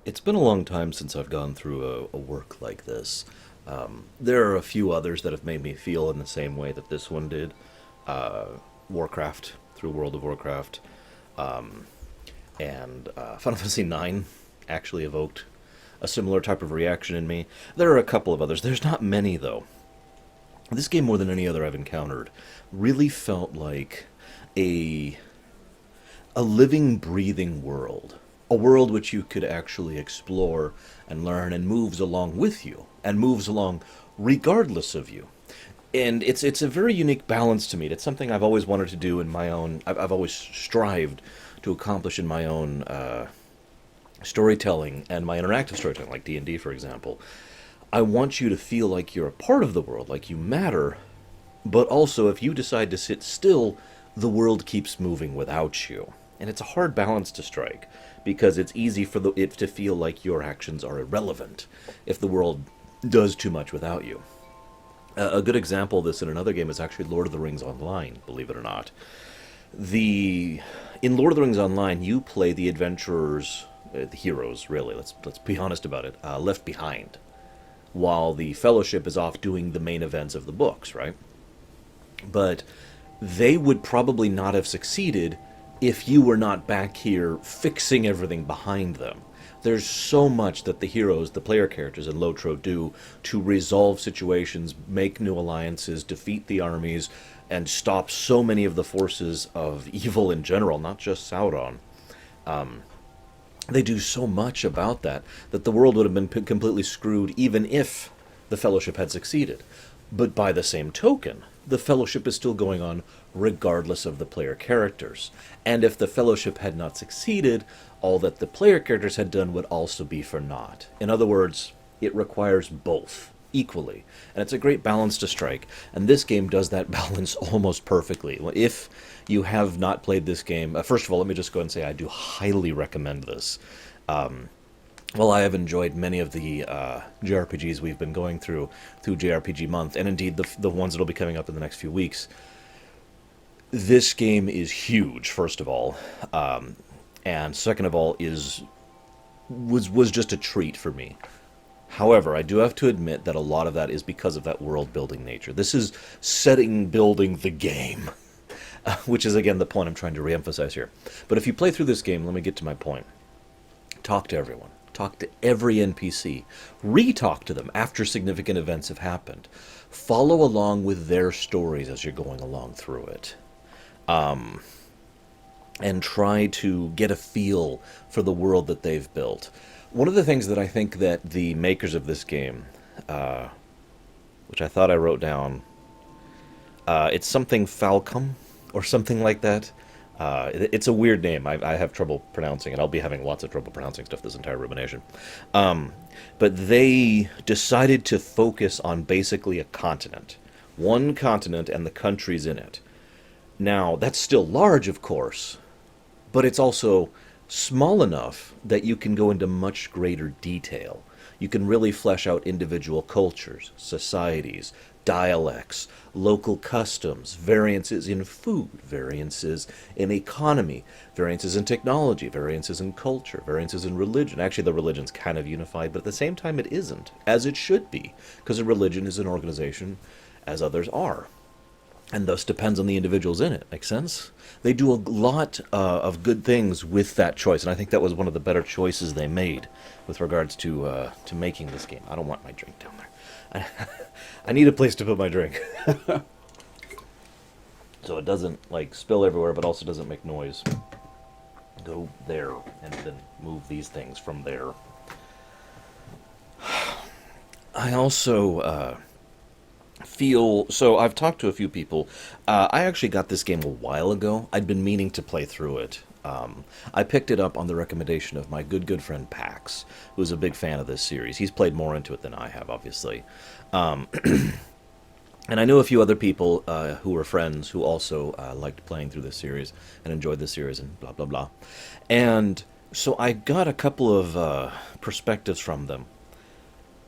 It's been a long time since I've gone through a work like this. There are a few others that have made me feel in the same way that this one did. Uh, Warcraft, through World of Warcraft, and Final Fantasy IX actually evoked a similar type of reaction in me. There are a couple of others. There's not many, though. This game, more than any other I've encountered, really felt like a a living, breathing world. A world which you could actually explore and learn and moves along with you and moves along regardless of you. And it's a very unique balance to me. It's something I've always wanted to do in my own. I've always strived to accomplish in my own storytelling and my interactive storytelling, like D&D, for example. I want you to feel like you're a part of the world, like you matter, but also if you decide to sit still, the world keeps moving without you. And it's a hard balance to strike because it's easy for it to feel like your actions are irrelevant if the world does too much without you. A good example of this in another game is actually Lord of the Rings Online, believe it or not. The In Lord of the Rings Online, you play the adventurers, the heroes, really. Let's be honest about it. Left behind, while the Fellowship is off doing the main events of the books, right? But they would probably not have succeeded if you were not back here fixing everything behind them. There's so much that the heroes, the player characters in Lotro do to resolve situations, make new alliances, defeat the armies, and stop so many of the forces of evil in general, not just Sauron. They do so much about that that the world would have been completely screwed even if the Fellowship had succeeded. But by the same token, the Fellowship is still going on regardless of the player characters. And if the Fellowship had not succeeded, all that the player characters had done would also be for naught. In other words, it requires both equally. And it's a great balance to strike. And this game does that balance almost perfectly. If you have not played this game, first of all, let me just go ahead and say I do highly recommend this. Well, I have enjoyed many of the JRPGs we've been going through JRPG Month, and indeed the ones that will be coming up in the next few weeks. This game is huge, first of all, and second of all, was just a treat for me. However, I do have to admit that a lot of that is because of that world-building nature. This is building the game, which is, again, the point I'm trying to reemphasize here. But if you play through this game, let me get to my point. Talk to everyone. Talk to every NPC. Re-talk to them after significant events have happened. Follow along with their stories as you're going along through it. And try to get a feel for the world that they've built. One of the things that I think that the makers of this game, which I thought I wrote down, it's something Falcom or something like that. It's a weird name. I have trouble pronouncing it. I'll be having lots of trouble pronouncing stuff this entire Rumination. But they decided to focus on basically a continent. One continent and the countries in it. Now, that's still large, of course, but it's also small enough that you can go into much greater detail. You can really flesh out individual cultures, societies, dialects, local customs, variances in food, variances in economy, variances in technology, variances in culture, variances in religion. Actually, the religion's kind of unified, but at the same time it isn't, as it should be, because a religion is an organization as others are, and thus depends on the individuals in it. Make sense? They do a lot of good things with that choice, and I think that was one of the better choices they made with regards to making this game. I don't want my drink down there. I need a place to put my drink. So it doesn't, like, spill everywhere, but also doesn't make noise. Go there, and then move these things from there. I also feel... So I've talked to a few people. I actually got this game a while ago. I'd been meaning to play through it. I picked it up on the recommendation of my good friend Pax, who's a big fan of this series. He's played more into it than I have, obviously. And I knew a few other people who were friends who also liked playing through this series and enjoyed the series and blah, blah, blah. And so I got a couple of perspectives from them.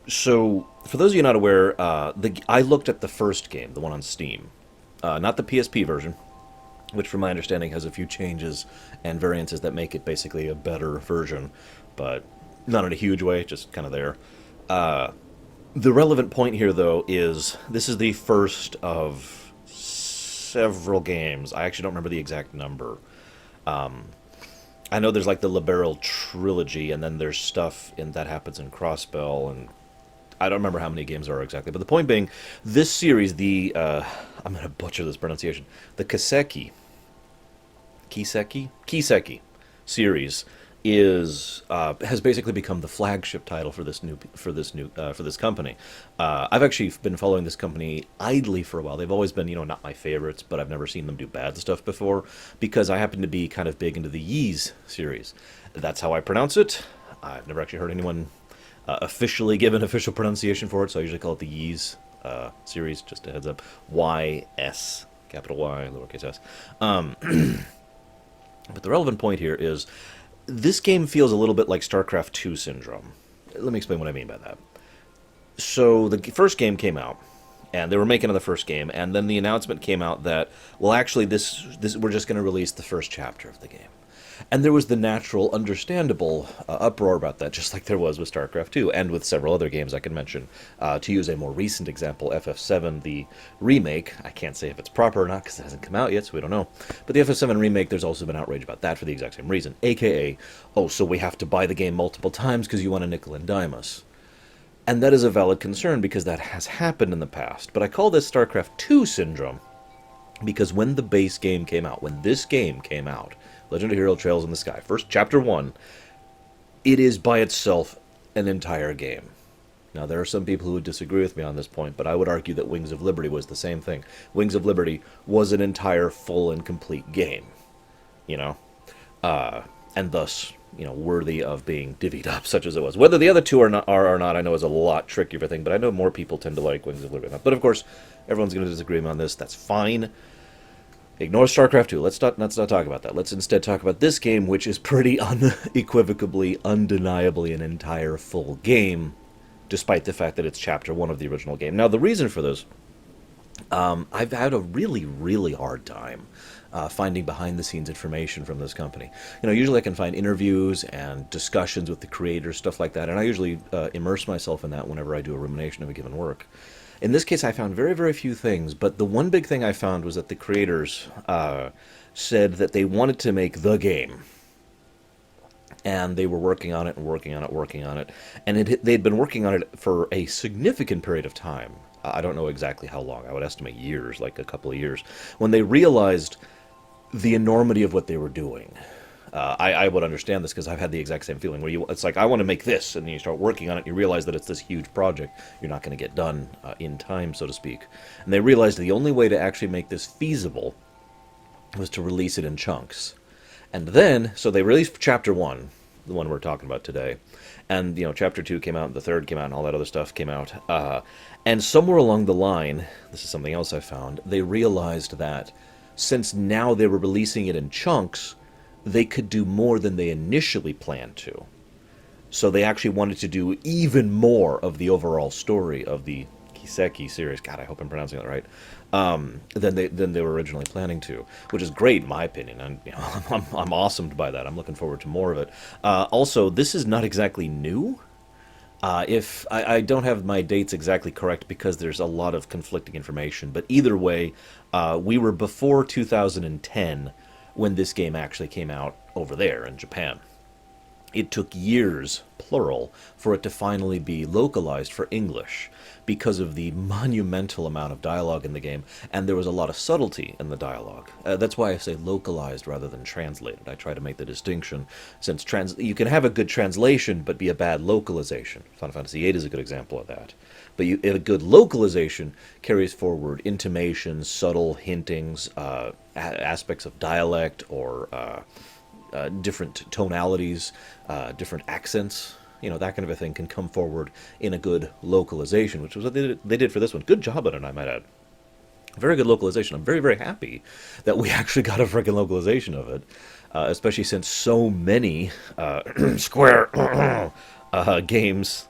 So, for those of you not aware, I looked at the first game, the one on Steam. Not the PSP version, which from my understanding has a few changes and variances that make it basically a better version. But not in a huge way, just kind of there. The relevant point here, though, is this is the first of several games. I actually don't remember the exact number. I know there's like the Liberal trilogy, and then there's stuff in that happens in Crossbell, and I don't remember how many games there are exactly. But the point being, this series, I'm going to butcher this pronunciation, the Kiseki series has basically become the flagship title for this company. I've actually been following this company idly for a while. They've always been, not my favorites, but I've never seen them do bad stuff before because I happen to be kind of big into the Ys series. That's how I pronounce it. I've never actually heard anyone officially give an official pronunciation for it, so I usually call it the Ys series. Just a heads up, YS, capital Y, lowercase s. But the relevant point here is this game feels a little bit like StarCraft 2 syndrome. Let me explain what I mean by that. So the first game came out, and they were making the first game, and then the announcement came out that, well, actually, this we're just going to release the first chapter of the game. And there was the natural, understandable uproar about that, just like there was with StarCraft 2, and with several other games I can mention. To use a more recent example, FF7, the remake, I can't say if it's proper or not, because it hasn't come out yet, so we don't know. But the FF7 remake, there's also been outrage about that for the exact same reason. AKA, oh, so we have to buy the game multiple times because you want to nickel and dime us. And that is a valid concern, because that has happened in the past. But I call this StarCraft 2 syndrome, because when the base game came out, when this game came out, Legend of Hero Trails in the Sky, first chapter 1, it is by itself an entire game. Now, there are some people who would disagree with me on this point, but I would argue that Wings of Liberty was the same thing. Wings of Liberty was an entire, full, and complete game, and thus, worthy of being divvied up, such as it was. Whether the other two are not, I know is a lot trickier of a thing, but I know more people tend to like Wings of Liberty. But of course, everyone's going to disagree with me on this. That's fine. Ignore StarCraft 2. Let's not talk about that. Let's instead talk about this game, which is pretty unequivocally, undeniably an entire full game, despite the fact that it's Chapter 1 of the original game. Now, the reason for this, I've had a really, really hard time finding behind-the-scenes information from this company. Usually I can find interviews and discussions with the creators, stuff like that, and I usually immerse myself in that whenever I do a rumination of a given work. In this case, I found very, very few things, but the one big thing I found was that the creators said that they wanted to make the game. And they were working on it, and they'd been working on it for a significant period of time. I don't know exactly how long. I would estimate years, like a couple of years, when they realized the enormity of what they were doing. I would understand this because I've had the exact same feeling where it's like, I want to make this, and then you start working on it, and you realize that it's this huge project you're not going to get done in time, so to speak. And they realized the only way to actually make this feasible was to release it in chunks. And then, so they released Chapter 1, the one we're talking about today, and, Chapter 2 came out, and the third came out, and all that other stuff came out. And somewhere along the line, this is something else I found, they realized that since now they were releasing it in chunks, they could do more than they initially planned to. So they actually wanted to do even more of the overall story of the Kiseki series. God, I hope I'm pronouncing that right. Than they were originally planning to, which is great in my opinion. And I'm awesomed by that. I'm looking forward to more of it. Also, this is not exactly new. If I don't have my dates exactly correct because there's a lot of conflicting information, but either way, we were before 2010 when this game actually came out over there in Japan. It took years, plural, for it to finally be localized for English because of the monumental amount of dialogue in the game, and there was a lot of subtlety in the dialogue. That's why I say localized rather than translated. I try to make the distinction, since you can have a good translation but be a bad localization. Final Fantasy VIII is a good example of that. But a good localization carries forward intimations, subtle hintings, aspects of dialect, or different tonalities, different accents, that kind of a thing can come forward in a good localization, which was what they did for this one. Good job on it, I might add. Very good localization. I'm very, very happy that we actually got a freaking localization of it, especially since so many Square games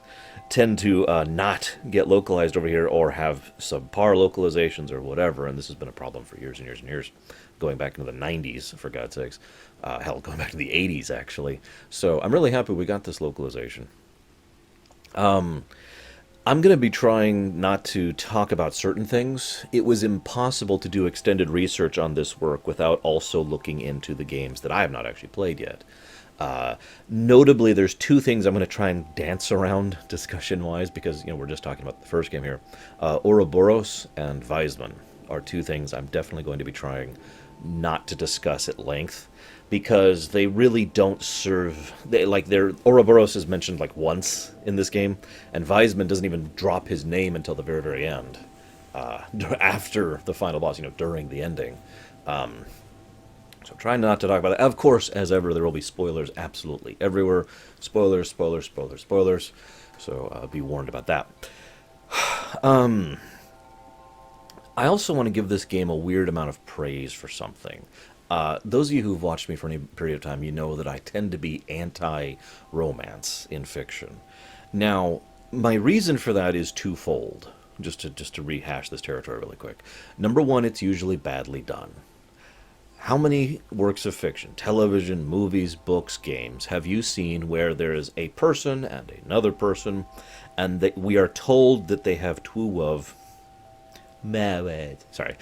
tend to not get localized over here or have subpar localizations or whatever, and this has been a problem for years and years and years, going back into the 90s, for God's sakes. Hell, going back to the 80s, actually. So I'm really happy we got this localization. I'm going to be trying not to talk about certain things. It was impossible to do extended research on this work without also looking into the games that I have not actually played yet. Notably, there's two things I'm going to try and dance around discussion-wise, because we're just talking about the first game here. Ouroboros and Weisman are two things I'm definitely going to be trying not to discuss at length, because they really don't serve. Their Ouroboros is mentioned like once in this game, and Weisman doesn't even drop his name until the very, very end, after the final boss. During the ending. So trying not to talk about it. Of course, as ever, there will be spoilers absolutely everywhere. Spoilers, spoilers, spoilers, spoilers. So be warned about that. I also want to give this game a weird amount of praise for something. Those of you who've watched me for any period of time, you know that I tend to be anti-romance in fiction. Now, my reason for that is twofold, just to rehash this territory really quick. Number one, it's usually badly done. How many works of fiction, television, movies, books, games, have you seen where there is a person and another person, and that we are told that they have two of married? Sorry.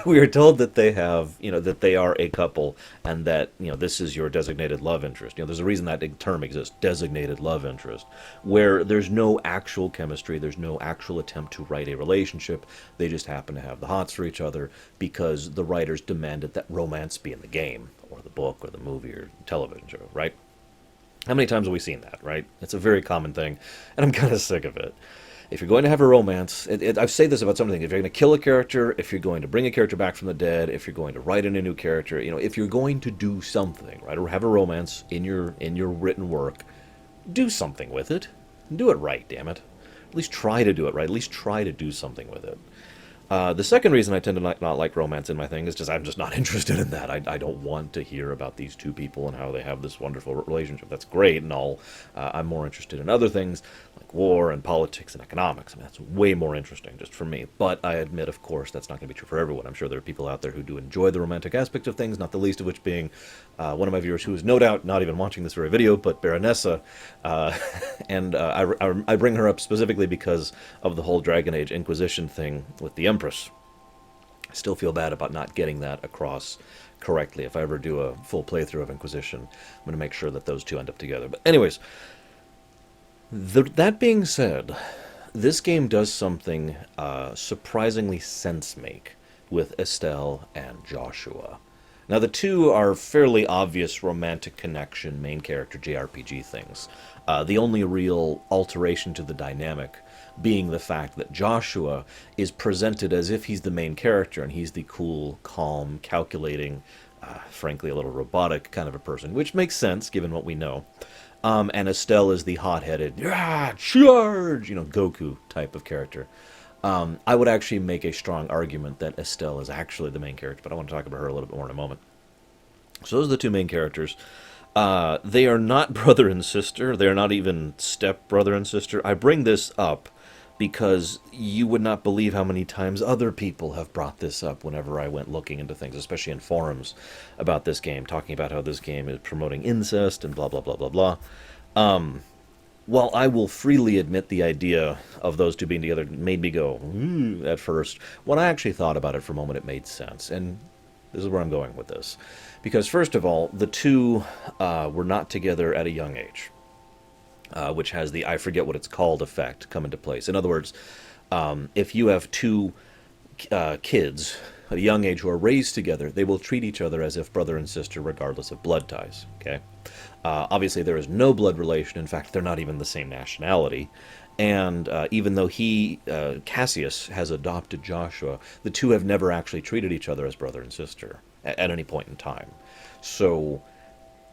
We are told that they have, that they are a couple, and that, this is your designated love interest. There's a reason that term exists, designated love interest, where there's no actual chemistry, there's no actual attempt to write a relationship. They just happen to have the hots for each other because the writers demanded that romance be in the game, or the book, or the movie, or television show, right? How many times have we seen that, right? It's a very common thing, and I'm kind of sick of it. If you're going to have a romance, I've said this about something. If you're going to kill a character, if you're going to bring a character back from the dead, if you're going to write in a new character, if you're going to do something, right, or have a romance in your written work, do something with it. Do it right, damn it. At least try to do it right. At least try to do something with it. The second reason I tend to not like romance in my thing is just I'm just not interested in that. I don't want to hear about these two people and how they have this wonderful relationship. That's great and all. I'm more interested in other things like war and politics and economics. I mean, that's way more interesting just for me. But I admit, of course, that's not going to be true for everyone. I'm sure there are people out there who do enjoy the romantic aspect of things, not the least of which being one of my viewers who is no doubt not even watching this very video, but Baronessa. And I bring her up specifically because of the whole Dragon Age Inquisition thing with the Empress. I still feel bad about not getting that across correctly. If I ever do a full playthrough of Inquisition, I'm going to make sure that those two end up together. But anyways, that being said, this game does something surprisingly sense-make with Estelle and Joshua. Now, the two are fairly obvious romantic connection, main character JRPG things. The only real alteration to the dynamic being the fact that Joshua is presented as if he's the main character and he's the cool, calm, calculating, frankly a little robotic kind of a person, which makes sense given what we know. And Estelle is the hot-headed, charge, Goku type of character. I would actually make a strong argument that Estelle is actually the main character, but I want to talk about her a little bit more in a moment. So those are the two main characters. They are not brother and sister. They are not even step-brother and sister. I bring this up because you would not believe how many times other people have brought this up whenever I went looking into things, especially in forums about this game, talking about how this game is promoting incest and blah, blah, blah, blah, blah. While I will freely admit the idea of those two being together made me go, at first, when I actually thought about it for a moment, it made sense. And this is where I'm going with this. Because, first of all, the two were not together at a young age, which has the I forget what it's called effect come into place. In other words, if you have two kids at a young age who are raised together, they will treat each other as if brother and sister regardless of blood ties, okay? Obviously, there is no blood relation. In fact, they're not even the same nationality. And even though Cassius, has adopted Joshua, the two have never actually treated each other as brother and sister at any point in time. So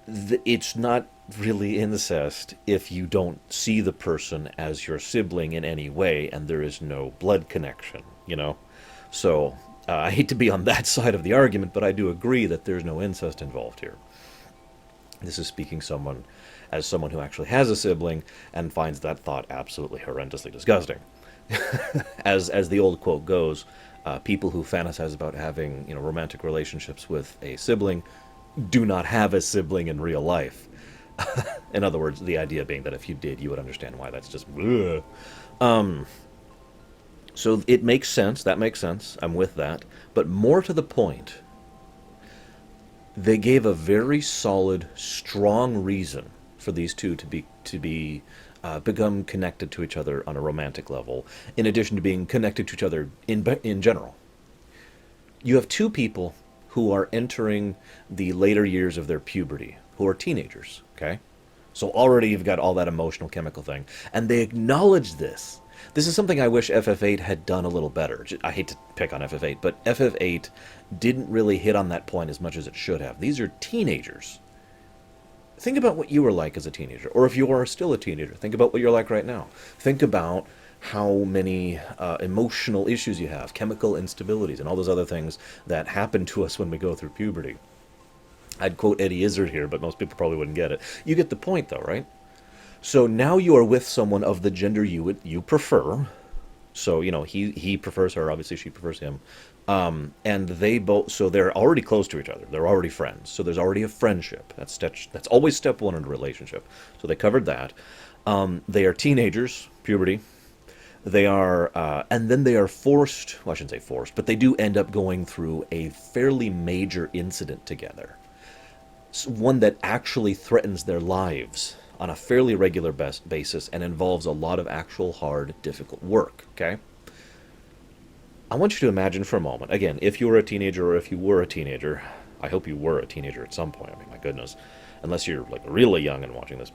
it's not really incest if you don't see the person as your sibling in any way and there is no blood connection, So I hate to be on that side of the argument, but I do agree that there's no incest involved here. This is speaking someone as someone who actually has a sibling and finds that thought absolutely horrendously disgusting. As the old quote goes, people who fantasize about having romantic relationships with a sibling do not have a sibling in real life. In other words, the idea being that if you did, you would understand why that's just. Bleh. So it makes sense. That makes sense. I'm with that. But more to the point, they gave a very solid, strong reason for these two to become connected to each other on a romantic level, in addition to being connected to each other in general. You have two people who are entering the later years of their puberty, who are teenagers, okay? So already you've got all that emotional chemical thing. And they acknowledge this. This is something I wish FF8 had done a little better. I hate to pick on FF8, but FF8 didn't really hit on that point as much as it should have. These are teenagers. Think about what you were like as a teenager. Or if you are still a teenager, think about what you're like right now. Think about how many emotional issues you have, chemical instabilities, and all those other things that happen to us when we go through puberty. I'd quote Eddie Izzard here, but most people probably wouldn't get it. You get the point, though, right? So now you are with someone of the gender you prefer. So he prefers her, obviously she prefers him, and they're already close to each other. They're already friends. So there's already a friendship. That's always step one in a relationship. So they covered that. They are teenagers, puberty. They are, and then they are forced. Well, I shouldn't say forced, but they do end up going through a fairly major incident together. One that actually threatens their lives on a fairly regular basis and involves a lot of actual hard, difficult work, okay? I want you to imagine for a moment, again, if you were a teenager or if you were a teenager, I hope you were a teenager at some point, I mean, my goodness, unless you're like really young and watching this.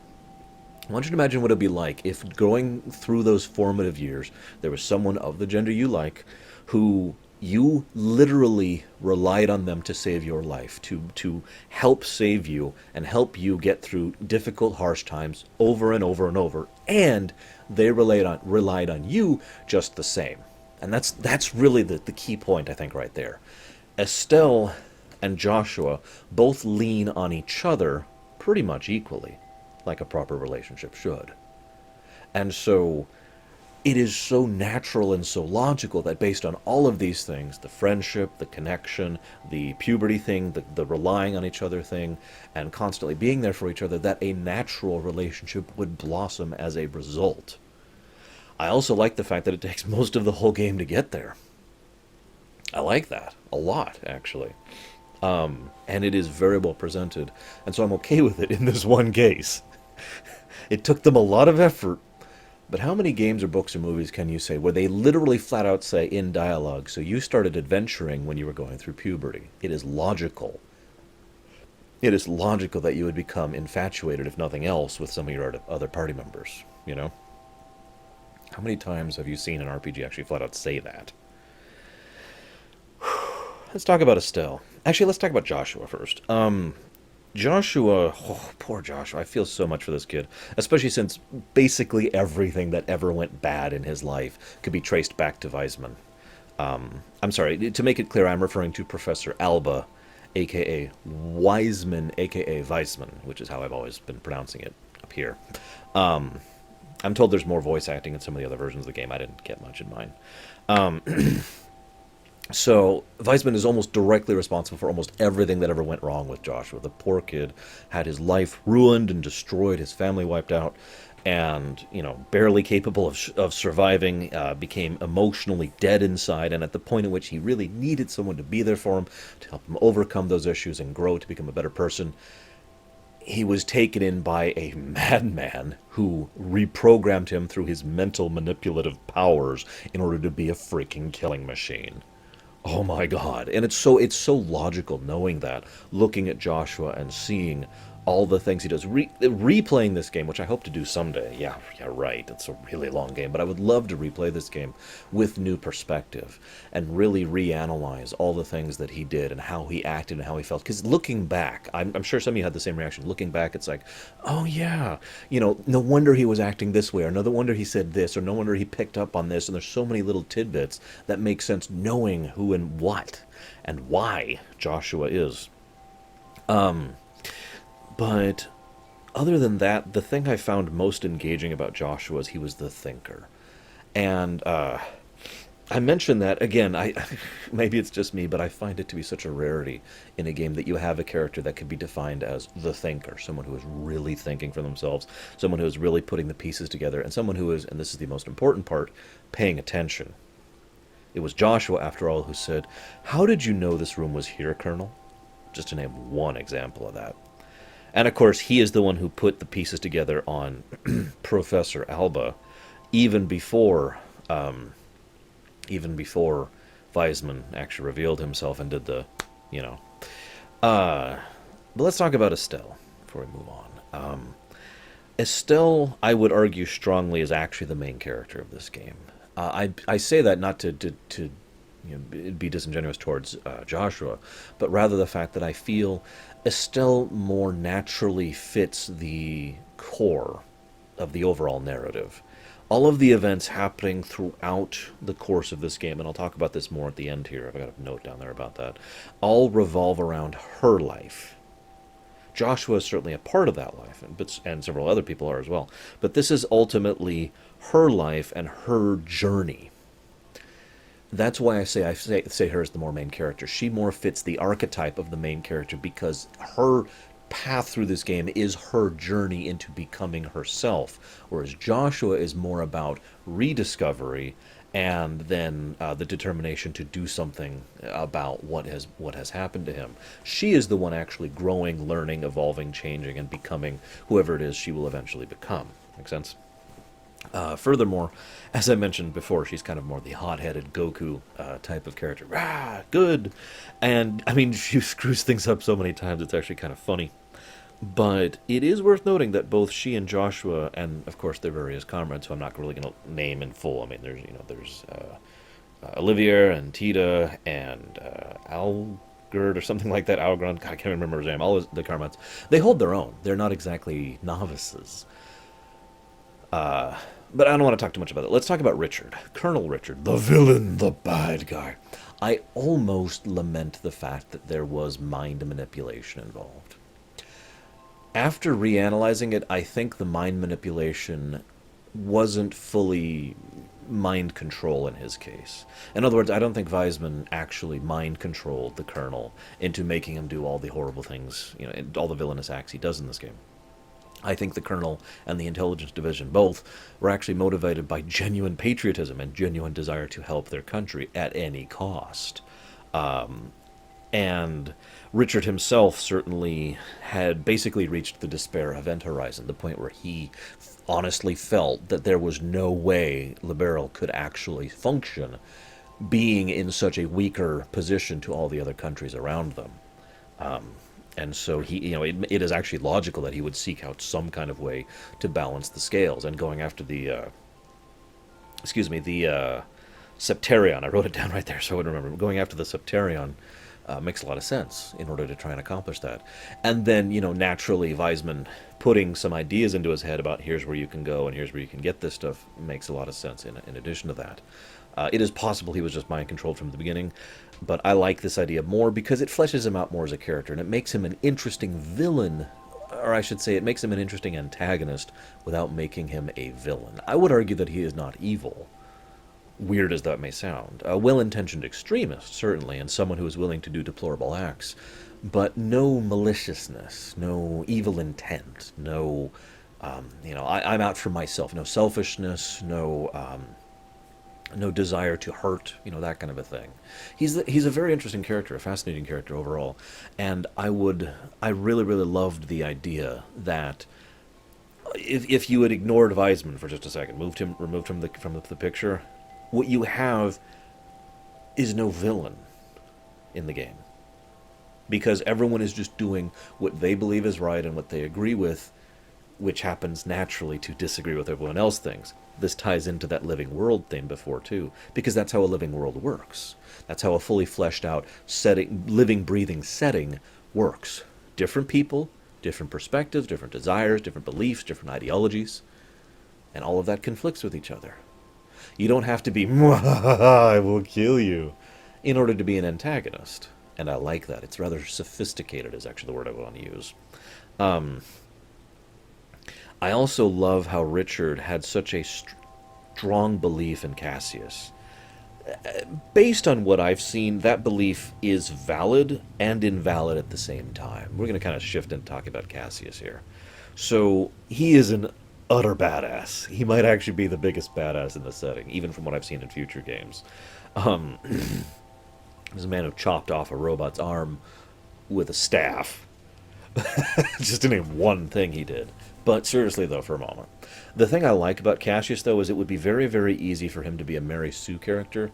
I want you to imagine what it would be like if going through those formative years, there was someone of the gender you like who you literally relied on them to save your life, to help save you and help you get through difficult, harsh times over and over and over, and they relied on you just the same. And that's really the key point, I think, right there. Estelle and Joshua both lean on each other pretty much equally, like a proper relationship should. And so it is so natural and so logical that based on all of these things, the friendship, the connection, the puberty thing, the relying on each other thing, and constantly being there for each other, that a natural relationship would blossom as a result. I also like the fact that it takes most of the whole game to get there. I like that a lot, actually. And it is very well presented, and so I'm okay with it in this one case. It took them a lot of effort. But how many games or books or movies can you say where they literally flat out say in dialogue, so you started adventuring when you were going through puberty? It is logical. It is logical that you would become infatuated, if nothing else, with some of your other party members, you know? How many times have you seen an RPG actually flat out say that? Let's talk about Estelle. Actually, let's talk about Joshua first. Joshua, oh, poor Joshua. I feel so much for this kid, especially since basically everything that ever went bad in his life could be traced back to Weisman. I'm sorry, to make it clear, I'm referring to Professor Alba, aka Wiseman, aka Weisman, which is how I've always been pronouncing it up here. I'm told there's more voice acting in some of the other versions of the game. I didn't get much in mine. So Weisman is almost directly responsible for almost everything that ever went wrong with Joshua. The poor kid had his life ruined and destroyed, his family wiped out, and, barely capable of surviving, became emotionally dead inside, and at the point at which he really needed someone to be there for him, to help him overcome those issues and grow to become a better person, he was taken in by a madman who reprogrammed him through his mental manipulative powers in order to be a freaking killing machine. Oh my God. And it's so logical knowing that, looking at Joshua and seeing all the things he does, replaying this game, which I hope to do someday. Yeah, right. It's a really long game, but I would love to replay this game with new perspective and really reanalyze all the things that he did and how he acted and how he felt. Because looking back, I'm sure some of you had the same reaction. Looking back, it's like, oh yeah, no wonder he was acting this way, or no wonder he said this, or no wonder he picked up on this. And there's so many little tidbits that make sense knowing who and what and why Joshua is. But Other than that, the thing I found most engaging about Joshua is he was the thinker. And I mentioned that again. I maybe it's just me, but I find it to be such a rarity in a game that you have a character that could be defined as the thinker, someone who is really thinking for themselves, someone who is really putting the pieces together, and someone who is, and this is the most important part, paying attention. It was Joshua, after all, who said, "How did you know this room was here, Colonel?" Just to name one example of that. And of course, he is the one who put the pieces together on Professor Alba, even before even before Weisman actually revealed himself and did the, you know. But let's talk about Estelle before we move on. Estelle, I would argue strongly, is actually the main character of this game. I say that not to be disingenuous towards Joshua, but rather the fact that I feel Estelle more naturally fits the core of the overall narrative. All of the events happening throughout the course of this game, and I'll talk about this more at the end here, I've got a note down there about that, all revolve around her life. Joshua is certainly a part of that life, and several other people are as well. But this is ultimately her life and her journey. That's why I say her as the more main character. She more fits the archetype of the main character because her path through this game is her journey into becoming herself, whereas Joshua is more about rediscovery and then the determination to do something about what has happened to him. She is the one actually growing, learning, evolving, changing, and becoming whoever it is she will eventually become. Make sense? Furthermore, as I mentioned before, she's kind of more the hot-headed Goku type of character. Rah, good! And, I mean, she screws things up so many times, it's actually kind of funny. But it is worth noting that both she and Joshua, and of course their various comrades, who I'm not really going to name in full. I mean, there's Olivia and Tita and Algerd or something like that. Algron, God, I can't remember his name. All the comrades, they hold their own. They're not exactly novices. But I don't want to talk too much about it. Let's talk about Richard. Colonel Richard, the villain, the bad guy. I almost lament the fact that there was mind manipulation involved. After reanalyzing it, I think the mind manipulation wasn't fully mind control in his case. In other words, I don't think Weisman actually mind controlled the Colonel into making him do all the horrible things, all the villainous acts he does in this game. I think the Colonel and the Intelligence Division both were actually motivated by genuine patriotism and genuine desire to help their country at any cost. And Richard himself certainly had basically reached the despair event horizon, the point where he honestly felt that there was no way Liberal could actually function, being in such a weaker position to all the other countries around them. And so it is actually logical that he would seek out some kind of way to balance the scales. And going after the Septarion, I wrote it down right there so I would remember. Going after the Septarion makes a lot of sense in order to try and accomplish that. And then, naturally, Weisman putting some ideas into his head about here's where you can go and here's where you can get this stuff makes a lot of sense in addition to that. It is possible he was just mind controlled from the beginning, but I like this idea more because it fleshes him out more as a character and it makes him an interesting villain, or I should say, it makes him an interesting antagonist without making him a villain. I would argue that he is not evil, weird as that may sound. A well-intentioned extremist, certainly, and someone who is willing to do deplorable acts, but no maliciousness, no evil intent, no, I'm out for myself, no selfishness, no desire to hurt, that kind of a thing. He's a very interesting character, a fascinating character overall, and I really, really loved the idea that if you had ignored Weisman for just a second, removed him from the picture, what you have is no villain in the game, because everyone is just doing what they believe is right and what they agree with, which happens naturally to disagree with everyone else thinks. This ties into that living world thing before too, because that's how a living world works. That's how a fully fleshed out setting, living, breathing setting works. Different people, different perspectives, different desires, different beliefs, different ideologies, and all of that conflicts with each other. You don't have to be I will kill you in order to be an antagonist, and I like that. It's rather sophisticated is actually the word I want to use. I also love how Richard had such a strong belief in Cassius. Based on what I've seen, that belief is valid and invalid at the same time. We're going to kind of shift and talk about Cassius here. So he is an utter badass. He might actually be the biggest badass in the setting, even from what I've seen in future games. Um, There's a man who chopped off a robot's arm with a staff. Just to name one thing he did. But seriously, though, for a moment. The thing I like about Cassius, though, is it would be very, very easy for him to be a Mary Sue character,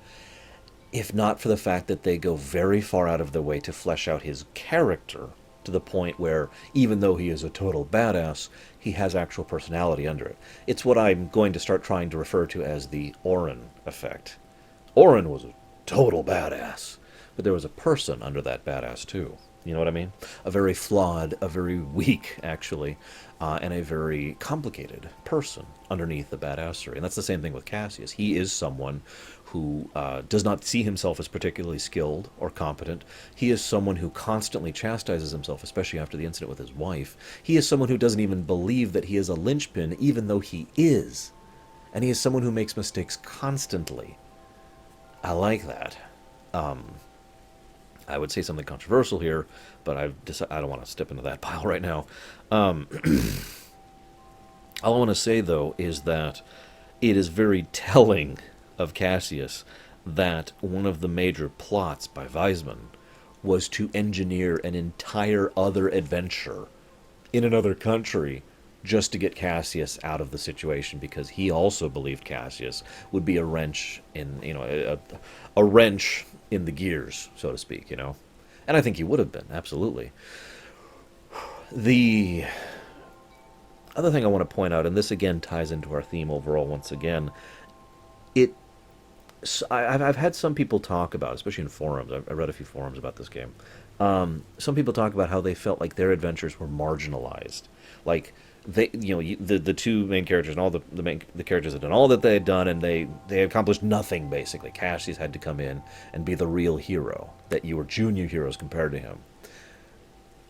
if not for the fact that they go very far out of their way to flesh out his character to the point where, even though he is a total badass, he has actual personality under it. It's what I'm going to start trying to refer to as the Orin effect. Orin was a total badass, but there was a person under that badass, too. You know what I mean? A very flawed, a very weak, actually, and a very complicated person underneath the badassery. And that's the same thing with Cassius. He is someone who does not see himself as particularly skilled or competent. He is someone who constantly chastises himself, especially after the incident with his wife. He is someone who doesn't even believe that he is a linchpin, even though he is. And he is someone who makes mistakes constantly. I like that. I would say something controversial here, but I don't want to step into that pile right now. All I want to say, though, is that it is very telling of Cassius that one of the major plots by Weisman was to engineer an entire other adventure in another country just to get Cassius out of the situation, because he also believed Cassius would be a wrench in, a wrench in the gears, so to speak, And I think he would have been, absolutely. The other thing I want to point out, and this again ties into our theme overall once again, it I've had some people talk about, especially in forums, I read a few forums about this game, some people talk about how they felt like their adventures were marginalized. Like, the two main characters and all the characters had done all that they had done, and they accomplished nothing, basically. Cassius had to come in and be the real hero, that you were junior heroes compared to him.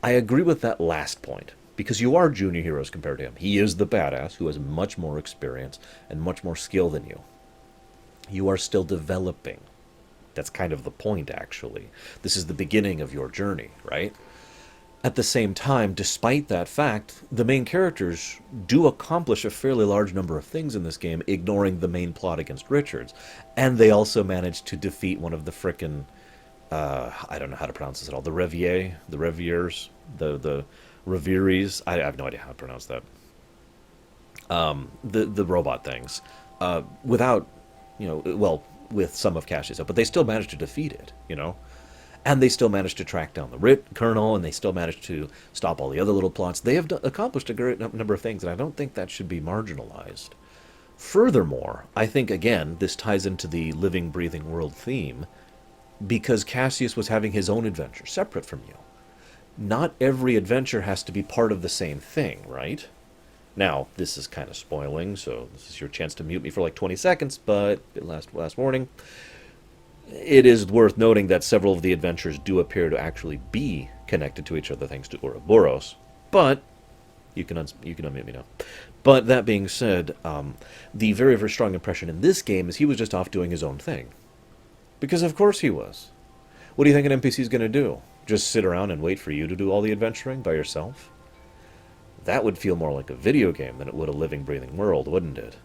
I agree with that last point, because you are junior heroes compared to him. He is the badass who has much more experience and much more skill than you. You are still developing. That's kind of the point, actually. This is the beginning of your journey, right? At the same time, despite that fact, the main characters do accomplish a fairly large number of things in this game, ignoring the main plot against Richards. And they also manage to defeat one of the frickin', I don't know how to pronounce this at all, the Reviers, the Reveries, I have no idea how to pronounce that. The robot things, without, with some of Cassius help, but they still managed to defeat it. And they still managed to track down the Colonel, and they still managed to stop all the other little plots. They have accomplished a great number of things, and I don't think that should be marginalized. Furthermore, I think, again, this ties into the living, breathing world theme, because Cassius was having his own adventure, separate from you. Not every adventure has to be part of the same thing, right? Now, this is kind of spoiling, so this is your chance to mute me for like 20 seconds, but last warning. It is worth noting that several of the adventures do appear to actually be connected to each other thanks to Ouroboros, but you can unmute me now. But that being said, the very, very strong impression in this game is he was just off doing his own thing. Because of course he was. What do you think an NPC is going to do? Just sit around and wait for you to do all the adventuring by yourself? That would feel more like a video game than it would a living, breathing world, wouldn't it?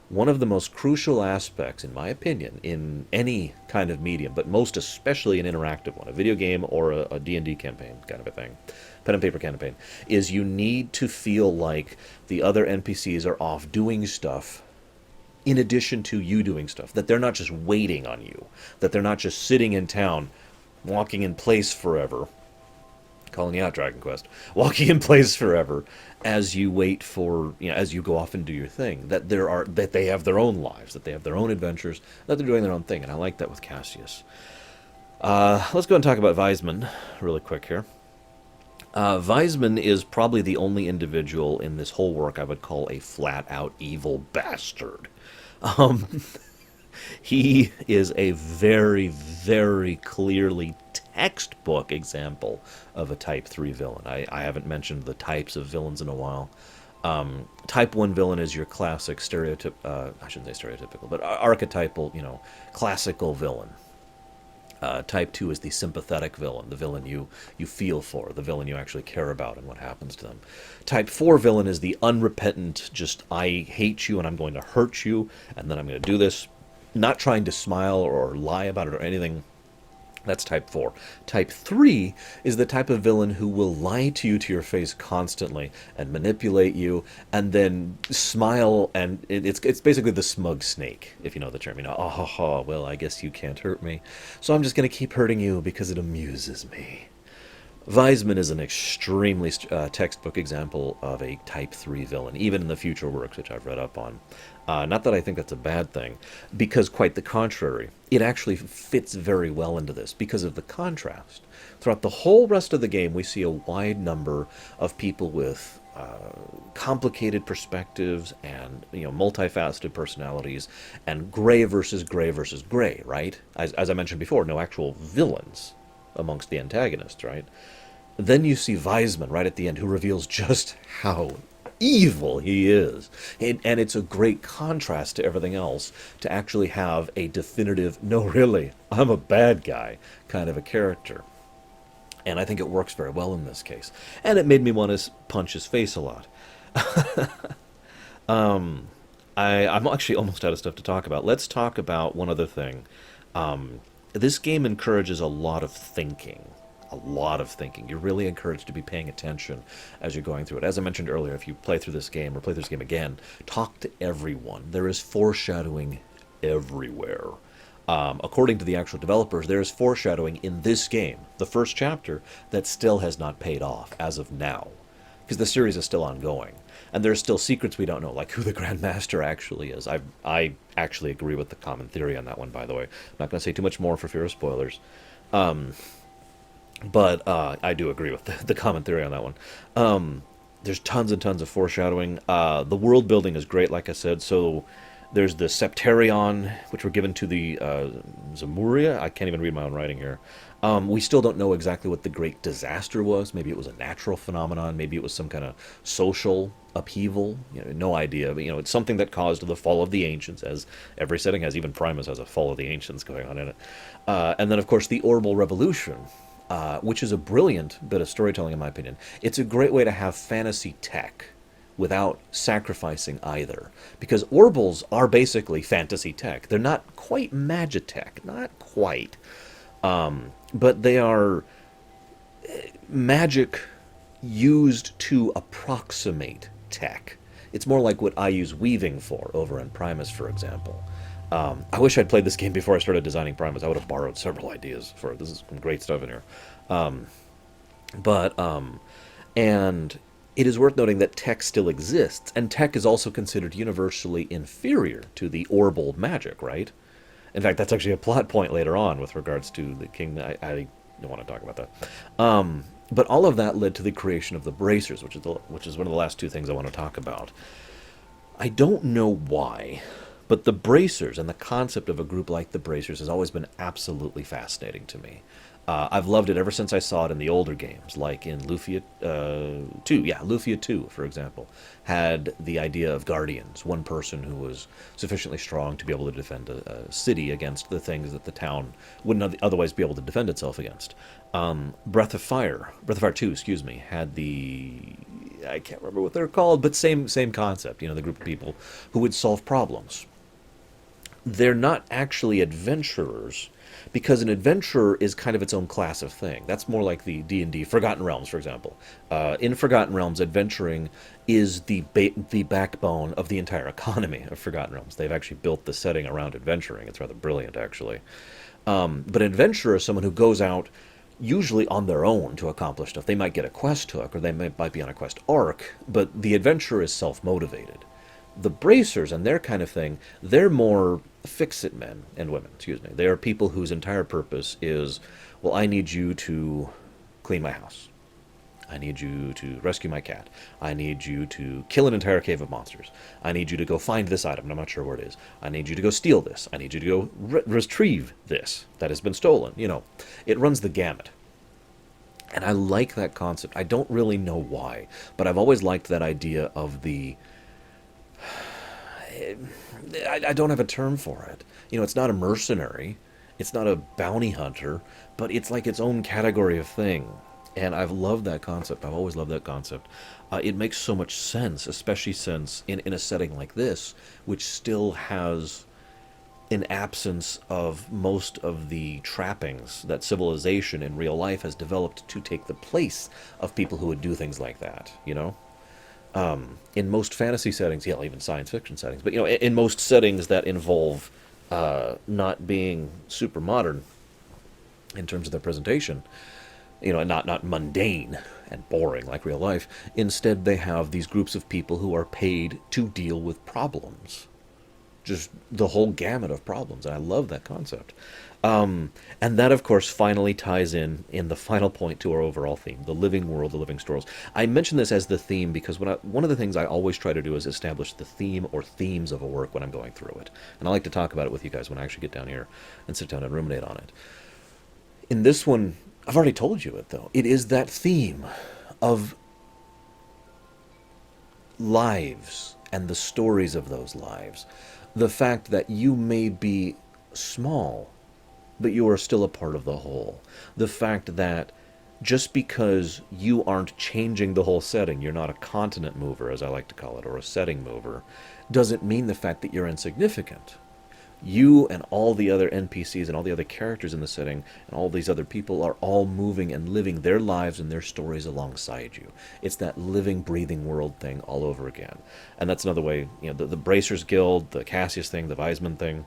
One of the most crucial aspects, in my opinion, in any kind of medium, but most especially an interactive one, a video game or a D&D campaign kind of a thing, pen and paper campaign, is you need to feel like the other NPCs are off doing stuff in addition to you doing stuff, that they're not just waiting on you, that they're not just sitting in town, walking in place forever, calling you out, Dragon Quest, walking in place forever as you wait for, as you go off and do your thing, that they have their own lives, that they have their own adventures, that they're doing their own thing, and I like that with Cassius. Let's go and talk about Weisman really quick here. Weisman is probably the only individual in this whole work I would call a flat-out evil bastard. He is a very, very clearly textbook example of a Type 3 villain. I haven't mentioned the types of villains in a while. Type 1 villain is your classic I shouldn't say stereotypical, but archetypal, classical villain. Type 2 is the sympathetic villain, the villain you feel for, the villain you actually care about and what happens to them. Type 4 villain is the unrepentant, just I hate you and I'm going to hurt you, and then I'm going to do this, not trying to smile or lie about it or anything. That's type 4. Type 3 is the type of villain who will lie to you to your face constantly and manipulate you and then smile, and it's basically the smug snake, if you know the term. Oh, ha, ha, well, I guess you can't hurt me, so I'm just going to keep hurting you because it amuses me. Weisman is an extremely textbook example of a Type 3 villain, even in the future works which I've read up on. Not that I think that's a bad thing, because quite the contrary. It actually fits very well into this because of the contrast. Throughout the whole rest of the game, we see a wide number of people with complicated perspectives and multifaceted personalities, and gray versus gray versus gray, right? As I mentioned before, no actual villains amongst the antagonists, right? Then you see Weisman right at the end, who reveals just how evil he is. And it's a great contrast to everything else to actually have a definitive, no, really, I'm a bad guy kind of a character. And I think it works very well in this case. And it made me want to punch his face a lot. I'm actually almost out of stuff to talk about. Let's talk about one other thing. This game encourages a lot of thinking. A lot of thinking. You're really encouraged to be paying attention as you're going through it. As I mentioned earlier, if you play through this game or play through this game again, talk to everyone. There is foreshadowing everywhere. According to the actual developers, there is foreshadowing in this game, the first chapter, that still has not paid off as of now. Because the series is still ongoing. And there's still secrets we don't know, like who the Grand Master actually is. I actually agree with the common theory on that one, by the way. I'm not going to say too much more for fear of spoilers. But I do agree with the common theory on that one. There's tons and tons of foreshadowing. The world building is great, like I said. So there's the Septarion, which were given to the Zamuria. I can't even read my own writing here. We still don't know exactly what the Great Disaster was. Maybe it was a natural phenomenon. Maybe it was some kind of social upheaval. No idea. But, it's something that caused the fall of the ancients, as every setting has. Even Primus has a fall of the ancients going on in it. And then, of course, the Orbital Revolution, which is a brilliant bit of storytelling, in my opinion. It's a great way to have fantasy tech without sacrificing either. Because Orbals are basically fantasy tech. They're not quite magitech. Not quite. But they are magic used to approximate tech. It's more like what I use weaving for over in Primus, for example. I wish I'd played this game before I started designing Primus. I would have borrowed several ideas for it. This is some great stuff in here. And it is worth noting that tech still exists, and tech is also considered universally inferior to the orbal magic, right? In fact, that's actually a plot point later on with regards to the king. I don't want to talk about that. But all of that led to the creation of the bracers, which is one of the last two things I want to talk about. I don't know why, but the bracers and the concept of a group like the bracers has always been absolutely fascinating to me. I've loved it ever since I saw it in the older games, like in Lufia 2. Yeah, Lufia 2, for example, had the idea of guardians, one person who was sufficiently strong to be able to defend a city against the things that the town wouldn't otherwise be able to defend itself against. Breath of Fire 2, excuse me, had I can't remember what they're called, but same concept, the group of people who would solve problems. They're not actually adventurers, because an adventurer is kind of its own class of thing. That's more like the D&D Forgotten Realms, for example. In Forgotten Realms, adventuring is the backbone of the entire economy of Forgotten Realms. They've actually built the setting around adventuring. It's rather brilliant, actually. But an adventurer is someone who goes out usually on their own to accomplish stuff. They might get a quest hook, or they might be on a quest arc, but the adventurer is self-motivated. The bracers and their kind of thing, they're more fix-it men and women, excuse me. They are people whose entire purpose is, well, I need you to clean my house. I need you to rescue my cat. I need you to kill an entire cave of monsters. I need you to go find this item, and I'm not sure where it is. I need you to go steal this. I need you to go retrieve this that has been stolen. It runs the gamut. And I like that concept. I don't really know why, but I've always liked that idea of the. I don't have a term for it. You know, it's not a mercenary, it's not a bounty hunter, but it's like its own category of thing. And I've loved that concept. I've always loved that concept. It makes so much sense, especially since in a setting like this, which still has an absence of most of the trappings that civilization in real life has developed to take the place of people who would do things like that, you know? In most fantasy settings, yeah, even science fiction settings, but you know, in most settings that involve not being super modern in terms of their presentation, you know, not mundane and boring like real life. Instead, they have these groups of people who are paid to deal with problems, just the whole gamut of problems, and I love that concept. And that, of course, finally ties in the final point to our overall theme: the living world, the living stories. I mention this as the theme because one of the things I always try to do is establish the theme or themes of a work when I'm going through it, and I like to talk about it with you guys when I actually get down here and sit down and ruminate on it. In this one, I've already told you it though. It is that theme of lives and the stories of those lives. The fact that you may be small, but you are still a part of the whole. The fact that just because you aren't changing the whole setting, you're not a continent mover, as I like to call it, or a setting mover, doesn't mean the fact that you're insignificant. You and all the other NPCs and all the other characters in the setting and all these other people are all moving and living their lives and their stories alongside you. It's that living, breathing world thing all over again. And that's another way, you know, the Bracers Guild, the Cassius thing, the Weisman thing,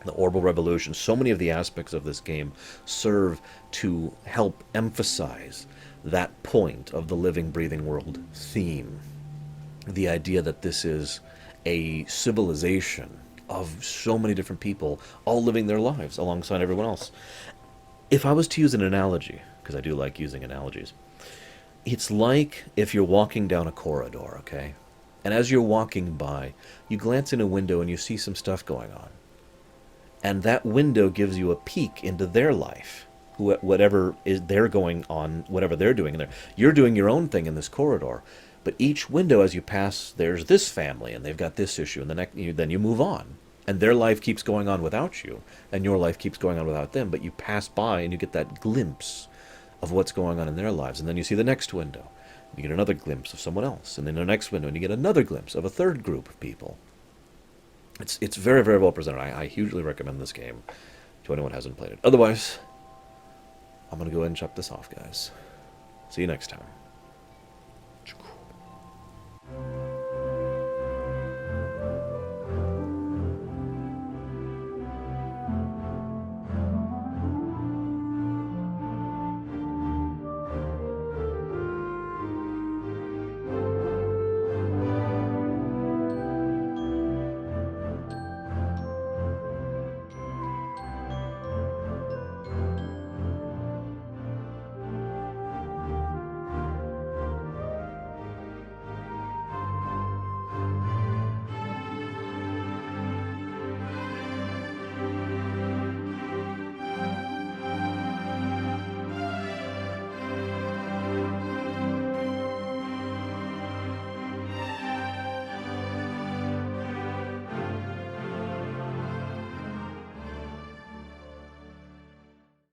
the Orbital Revolution, so many of the aspects of this game serve to help emphasize that point of the living, breathing world theme. The idea that this is a civilization of so many different people all living their lives alongside everyone else. If I was to use an analogy, because I do like using analogies, it's like if you're walking down a corridor, okay? And as you're walking by, you glance in a window and you see some stuff going on. And that window gives you a peek into their life, whatever is they're going on, whatever they're doing in there. You're doing your own thing in this corridor, but each window as you pass, there's this family and they've got this issue, and then you move on, and their life keeps going on without you, and your life keeps going on without them. But you pass by and you get that glimpse of what's going on in their lives, and then you see the next window, you get another glimpse of someone else, and then the next window, and you get another glimpse of a third group of people. It's very, very well presented. I hugely recommend this game to anyone who hasn't played it. Otherwise, I'm going to go ahead and chop this off, guys. See you next time.